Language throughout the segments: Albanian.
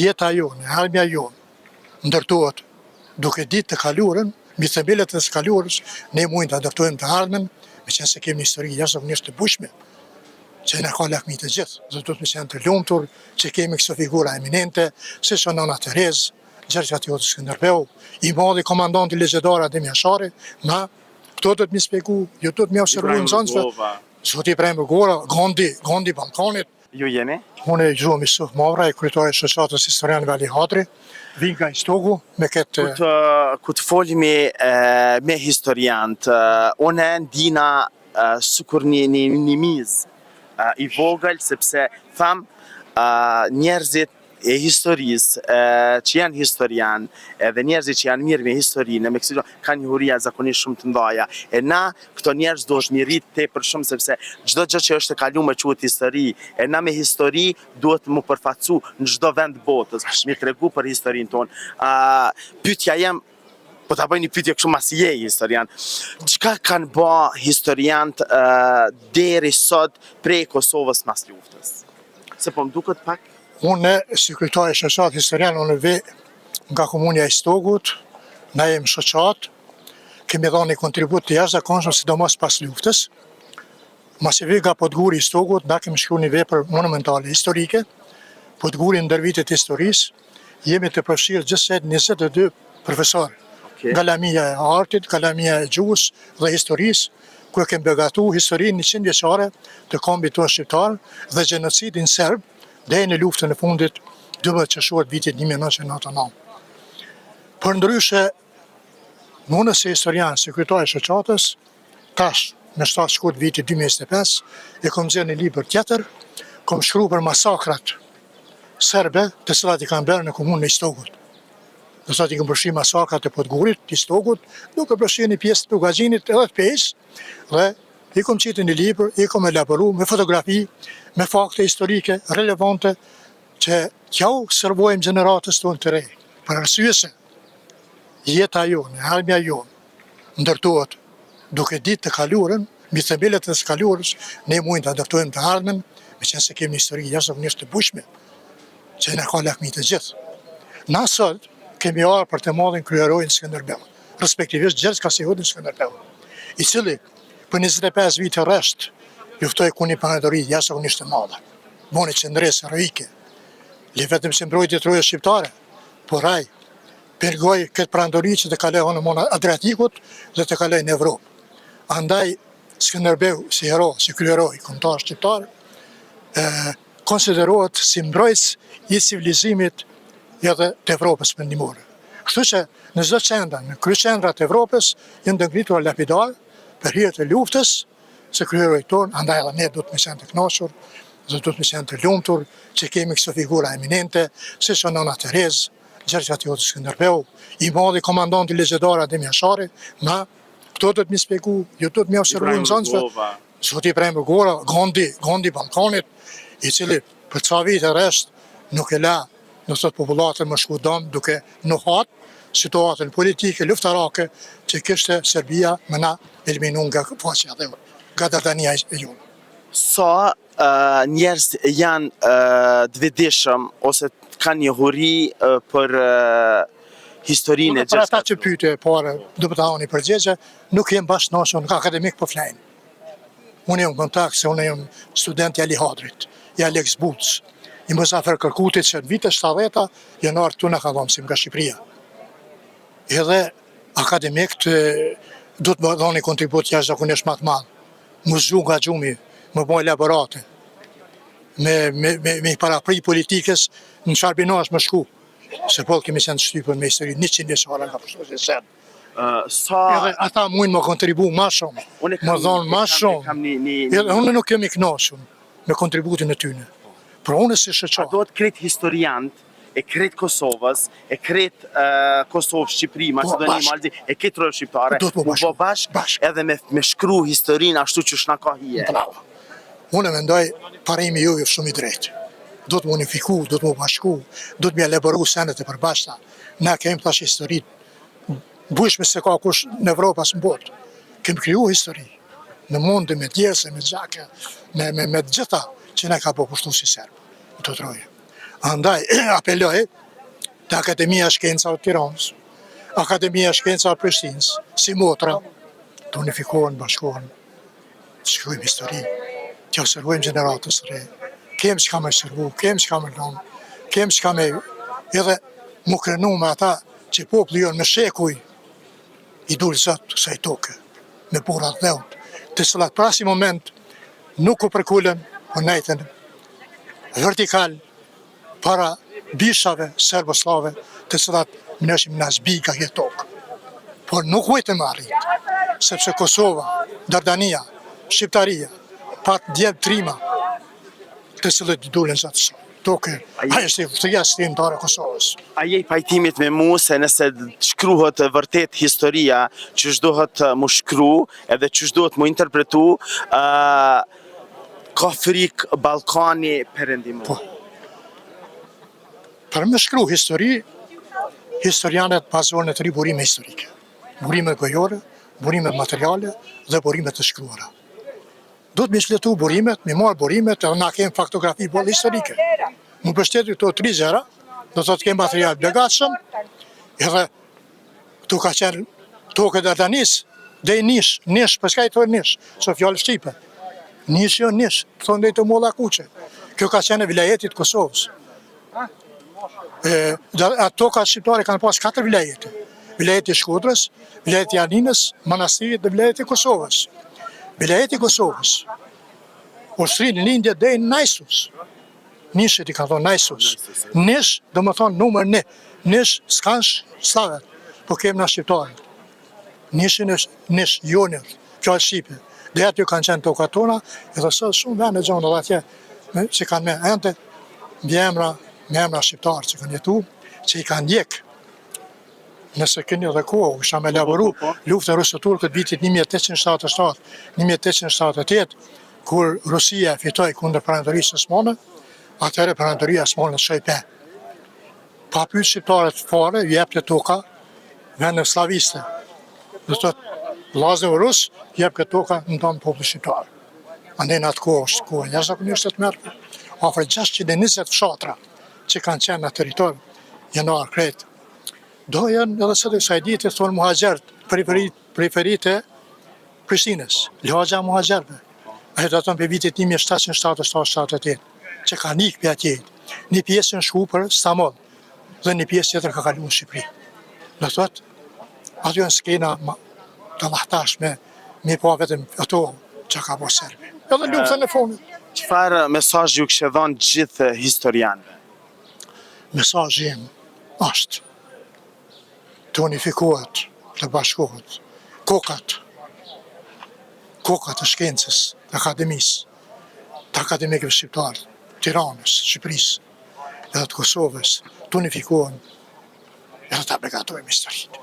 jeta jonë, armja jonë ndërtohet duke ditë të kaluarën, mbi themelet e së kaluarës, ne mund të ndërtojmë të ardhmen, meqense kemi një histori jashtëzakonisht të bushme, që na ka lakmi të gjithë. Do të më qenë të lumtur që kemi këto figura eminente, siç Nona Terez, Gjergj Atioti Skënderbeu, i madhi komandanti legjendar Adem Jashari, na këto do të më shpjegoj, ju do të më observojmë zonëve. Zoti Ibrahim Rugova, Gondi Ballkanit. Ju jeni? Unë e gjuhëm Isuf Mavra, e kryetari i shoqatës historian Vali Hadri, vin nga Istogu me këtë... Ku të folimi me historiant, unë ndina sikur një miz i vogël, sepse tham njerëzit e historisë që janë historian, edhe njerëzit që janë mirë me historinë, me kësaj kanë një huria zakonisht shumë të ndaja. E na këto njerëz duhet një rrit tepër shumë, sepse çdo gjë që është e kaluar quhet histori. E na me histori duhet mu përfaqësu në çdo vend botës, me tregu për historinë tonë. Pyetja jam, po ta bëj një pyetje kështu mas je historian. Çka kanë bë historiant deri sot prej Kosovës mas luftës? Se po më duket pak. Unë, si kryetari i shoqatës historian, unë vi nga komunja e Istogut, na jemi shoqat, kemi dhënë një kontribut të jashtëzakonshëm sidomos pas luftës. Masi vi nga Podguri i Istogut, na kemi shkruar një vepër monumentale historike, Podguri ndër vitet e historisë, jemi të përfshirë gjithsej 22 profesorë. Nga lamia e artit, nga lamia e gjuhës dhe historisë, ku e kemi begatu historinë 100 vjeçare të kombit tonë shqiptar dhe gjenocidin serb, deri në luftën e fundit 12 qershor vitit 1999. Për ndryshe, unë si historian, si kryetari i shoqatës, tash në 7 shkurt vitit 2025, e kom nxjerrë një libër tjetër, kom shkruar për masakrat serbe, të cilat i kanë bërë në komunën e Istogut. Do të thotë i kanë përfshirë masakrat e Podgurit, të Istogut, duke përfshirë një pjesë të Tugazinit edhe të Pejsë, dhe i kom qitë një libër, i kom elaboru me fotografi, me fakte historike, relevante, që t'jau servojmë gjeneratës tonë të re. Për arsye se jeta jonë, armja jonë ndërtohet duke ditë të kaluarën, mbi themelet e së kaluarës, ne mund të ndërtojmë të ardhmen, meqense kemi një histori jashtëzakonisht të bushme, që na ka lakmi të gjithë. Na sot kemi ardhur për të marrën kryerorin Skënderbeu, respektivisht Gjergj Kasioti Skënderbeu, i cili për 25 vite rresht luftoi ku një panadori jashtëzakonisht të madhe. Boni qendresë heroike. Li vetëm si mbrojtje trojës shqiptare, por ai pergoi këtë panadori që të kaloi në mona Adriatikut dhe të kaloi në Evropë. Andaj Skënderbeu si hero, si kryerori kombëtar shqiptar, konsiderohet si mbrojtës i civilizimit edhe të Evropës perëndimore. Kështu që në çdo qendër, në kryeqendrat e Evropës, janë të ngritura lapidar për hir të luftës, se kryeroi tonë, andaj edhe ne do të më qenë të kënaqur, do të më qenë të lumtur që kemi këto figura eminente, siç Nona Terez, Gjergj Atioti Skënderbeu, i madhi komandanti legjendar Adem Jashari, na këto do të më shpjegoj, ju do të më observojmë zonëve. Zoti Ibrahim Rugova, Gondi Ballkanit, i cili për ca vite rresht nuk e la në sot popullatën më shkudon duke nuhat situatën politike, luftarake që kishte Serbia me na eliminu nga faqja dhe nga dardania e jonë. Sa njerëz janë të vetëdijshëm ose kanë një huri për historinë e Për ata që pyetje parë, do të hauni përgjigje, nuk jem bashkënashur nga akademik po flain. Unë jam kontakt se unë jam student i Ali Hadrit, i Alex Buc, i Muzafer Kërkutit që në vitet 70-ta janë ardhur këtu në Kavamsim nga Shqipëria. Edhe akademikët do të më dhoni kontribut jashtëzakonisht më të madh. Më zgju nga gjumi, më bëj elaborate, me parapri politikës në çfarë më shku. Se po kemi qenë shtypur me histori 100 vjeçare nga përshtatje sen. Edhe ata mund më kontribu më shumë, më dhonë më shumë. Unë nuk kemi kënaqur me kontributin e tyre. Por unë si shoqat. Do të kretë historiant e kretë Kosovës, e kretë Kosovë, Shqipëri, Maqedoni, Malzi, e kretë rrë shqiptare, u bo bashkë edhe me shkru historinë ashtu që shna ka hije. Bravo. Unë mendoj parimi ju shumë i drejtë. Do të më unifiku, do të më bashku, do të më elaboru senet e përbashkëta. Na kemi tash historitë bushme se ka kush në Evropë as në botë. Kemi kriju histori në monde me djerse, me gjake, me gjitha që ne ka po kushtu si Serbë, të troje. Andaj, apeloj të Akademia Shkencave të Tiranës, Akademia Shkencave të Prishtinës, si motra, të unifikohen, bashkohen, të shkruajmë histori, të observojmë gjeneratës së re, kem që ka me shërbu, kem që ka me lënë, kem që ka me edhe mu krenu me ata që populli jonë me shekuj i dulë zëtë kësaj toke, me burat dheut, të cilat pra si moment nuk u përkullen o nejten vertikal para bishave serboslave të cilat më nëshim në zbi ka këtë tokë. Por nuk vujtë më arrit, sepse Kosova, Dardania, Shqiptaria, pat djebë trima të cilët i dulën zëtë toke. Ajo është vështëria shtetimtare e Kosovës. A je i pajtimit me mu se nëse shkruhet vërtet historia që shdohet mu shkru edhe që shdohet mu interpretu, ka frik Ballkani perëndimor? Po. Për me shkru histori, historianët bazohen në 3 burime historike. Burime gojore, burime materiale dhe burime të shkruara. Do të mi shletu burimet, mi marë burimet edhe na kemë faktografi bollë historike. Më bështetë këto 3 zera, do të kemë material begatshëm, edhe këtu ka qenë toke Dardanis, dhe i nish, përshka i të nish, so fjallë Shqipe. Nish jo nish, thonë dhe i të molla kuqe. Kjo ka qenë vilajetit Kosovës. Ato ka shqiptare kanë pas 4 vilajete. Vilajeti Shkodrës, vilajeti Aninës, Manastirit dhe vilajeti Kosovës. Vilajeti Kosovës, ushtrinë lindje dhe në Najsus. Nishet i ka thonë Najsus. Nish, dhe më thonë numër 1. Nish, s'kanë slavet, po kemë në shqiptarit. Nishin është nish, jonër, fjallë Shqipe. Dhe aty kanë qenë toka tona, edhe sot shumë vene gjonë dhe atje, që kanë me ente, me emra shqiptarë që kanë jetu, që i kanë ndjek. Nëse këni edhe kohë, isha me laboru luftë e Rusë-Turkët vitit 1877, 1878, kur Rusia fitoi kundër Perandorisë Osmane, atëherë Perandoria Osmane shoj pe. Pa pyet shqiptarët fare, ju jepte toka vende slaviste. Do thotë, vllazëve rus jep këtë toka në tonë popullit shqiptar. Andaj në atë kohë është kohë jashtëzakonisht të mërshme, afër 620 fshatra që kanë qenë në territor janar krejt. Do janë edhe sot e kësaj dite thonë muhaxherët, periferit e Prishtinës, lagja muhaxherëve. Ajo do të thonë për vitit 1777-78, që ka nikë për atje. Një pjesë në shku për Stamboll dhe një pjesë tjetër ka kalu në Shqipëri. Do thotë, aty janë skena të lahtashme, mi pa vetëm ato që ka po Serbi. Edhe luftën e fundit. Çfarë mesazhi ju kishte dhënë gjithë historianëve? Mesazhi im është të unifikohet, të bashkohet, kokat të shkencës, të akademisë, të akademikëve shqiptarë, Tiranës, Shqipërisë, edhe të Kosovës, të unifikohen, edhe të begatojmë historitë.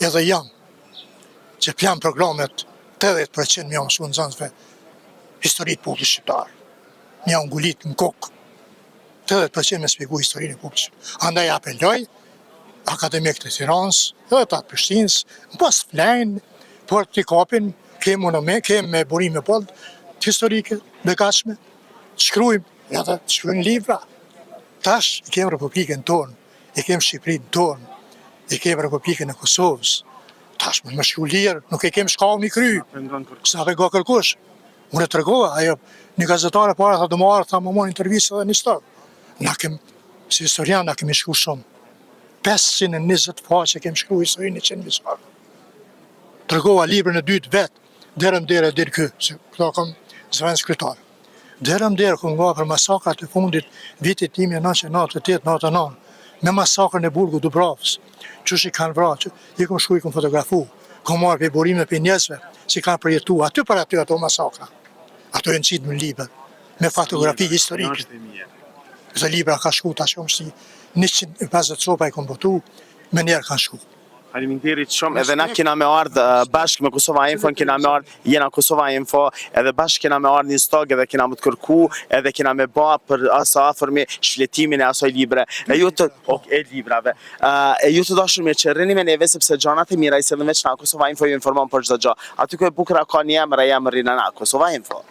Edhe jam, që plan programet 80% mja mësu në zanësve historitë popullit shqiptarë. Mja ngulit në kokë, 80% me spiku historinë e popullit shqiptarë. Andaj apeloj, akademikët e Tiranës, edhe të atë Prishtinës, në pas flejnë, por t'i kapin, kemë me burime bollë, historike, begatshme, shkrujmë, edhe të shkrujnë libra. Tash, i kemë Republikën tonë, i kemë Shqipërinë tonë, i kemë Republikën e Kosovës. Tash, me shkru lirë, nuk e kemë shkallë një kry, sa vega kërkush. Unë e të regova, ajo, një gazetare para tha do më arë, tha më mon intervjisë edhe një stërë. Na kemë, si historian, na kemi shkru shumë. 520 faqe kemë shkru historinë 100 vjeçare. Tregova librën e dytë vetë, derëm dere deri kë, se këta kam zëvendës kryetar. Derëm dere ku nga për masakrat e fundit vitit 1998-99, me masakrën e burgut Dubravës, që shi kanë vra, që i kom shku i kom fotografu, kom marrë për burime për njëzve, që kanë përjetu, aty për aty ato masakra. Ato e në qitë në liber, me fotografi historike. Dhe libra ka shku tash shumë si 150 copa i kom botu, me njerë kanë shku. Faleminderit shumë, edhe na kena me ardhë bashkë me Kosova Info, kena me ardhë, jena Kosova Info, edhe bashkë kena me ardhë një stog, edhe kena më të kërku, edhe kena me ba për asa afërmi shletimin e asoj libre, e ju të dashur me që rrini me neve, sepse gjanat e mira i se dhe veç na Kosova Info ju informon për çdo gjë. Aty ku e bukra ka një emër, e emër rinë na Kosova Info.